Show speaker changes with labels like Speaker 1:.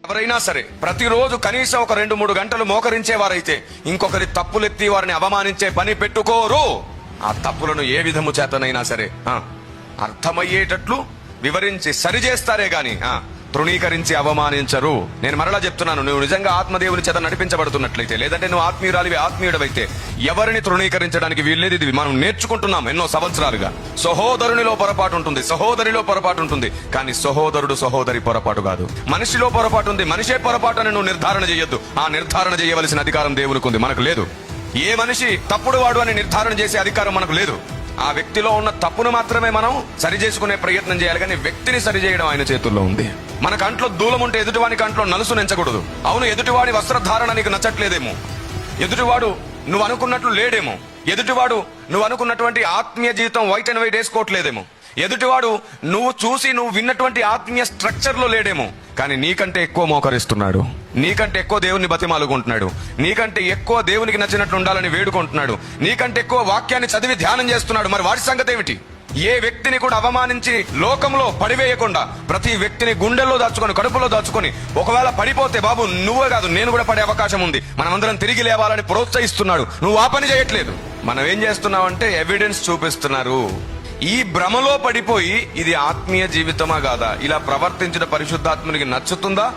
Speaker 1: ఎవరైనా సరే ప్రతిరోజు కనీసం ఒక 2-3 గంటలు మోకరించేవారైతే ఇంకొకరి తప్పులెత్తి వారిని అవమానించే పని పెట్టుకోరు. ఆ తప్పులను ఏ విధము చేతనైనా సరే అర్థమయ్యేటట్లు వివరించి సరిచేస్తారే గాని తృణీకరించి అవమానించరు. నేను మరలా చెప్తున్నాను, నువ్వు నిజంగా ఆత్మదేవుని చేత నడిపించబడుతున్నట్లయితే, లేదంటే నువ్వు ఆత్మీయురాలివి ఆత్మీయుడవైతే ఎవరిని తృణీకరించడానికి వీల్లేదు. ఇది మనం నేర్చుకుంటున్నాం ఎన్నో సంవత్సరాలుగా. సహోదరునిలో పొరపాటు ఉంటుంది, సహోదరిలో పొరపాటు ఉంటుంది, కానీ సహోదరుడు సహోదరి పొరపాటు కాదు. మనిషిలో పొరపాటు ఉంది, మనిషే పొరపాటు అని నువ్వు నిర్ధారణ చేయొద్దు. ఆ నిర్ధారణ చేయవలసిన అధికారం దేవునికి ఉంది, మనకు లేదు. ఏ మనిషి తప్పుడు వాడు అని నిర్ధారణ చేసే అధికారం మనకు లేదు. ఆ వ్యక్తిలో ఉన్న తప్పును మాత్రమే మనం సరి చేసుకునే ప్రయత్నం చేయాలి, కానీ వ్యక్తిని సరి చేయడం ఆయన చేతుల్లో ఉంది. మన కంట్లో దూలం ఉంటే ఎదుటివాని కంట్లో నలుసు నెంచకూడదు. అవును, ఎదుటివాడి వస్త్రధారణ నీకు నచ్చట్లేదేమో, ఎదుటివాడు నువ్వు అనుకున్నట్లు లేడేమో, ఎదుటివాడు నువ్వు అనుకున్నటువంటి ఆత్మీయ జీవితం వైట్ అండ్ వైట్ వేసుకోవట్లేదేమో, ఎదుటివాడు నువ్వు విన్నటువంటి ఆత్మీయ స్ట్రక్చర్ లో లేడేమో, కానీ నీకంటే ఎక్కువ మోకరిస్తున్నాడు, నీకంటే ఎక్కువ దేవుని బతిమాలుకుంటున్నాడు, నీకంటే ఎక్కువ దేవునికి నచ్చినట్లు ఉండాలని వేడుకుంటున్నాడు, నీకంటే ఎక్కువ వాక్యాన్ని చదివి ధ్యానం చేస్తున్నాడు. మరి వాడి సంగతి ఏమిటి? ఏ వ్యక్తిని కూడా అవమానించి లోకంలో పడివేయకుండా ప్రతి వ్యక్తిని గుండెల్లో దాచుకొని, కడుపులో దాచుకొని, ఒకవేళ పడిపోతే బాబు నువ్వే కాదు నేను కూడా పడే అవకాశం ఉంది, మనమందరం తిరిగి లేవాలని ప్రోత్సహిస్తున్నాడు. నువ్వు ఆ పని చేయట్లేదు. మనం ఏం చేస్తున్నావంటే ఎవిడెన్స్ చూపిస్తున్నారు. ఈ భ్రమలో పడిపోయి ఇది ఆత్మీయ జీవితమా కాదా, ఇలా ప్రవర్తించిన పరిశుద్ధాత్మునికి నచ్చుతుందా?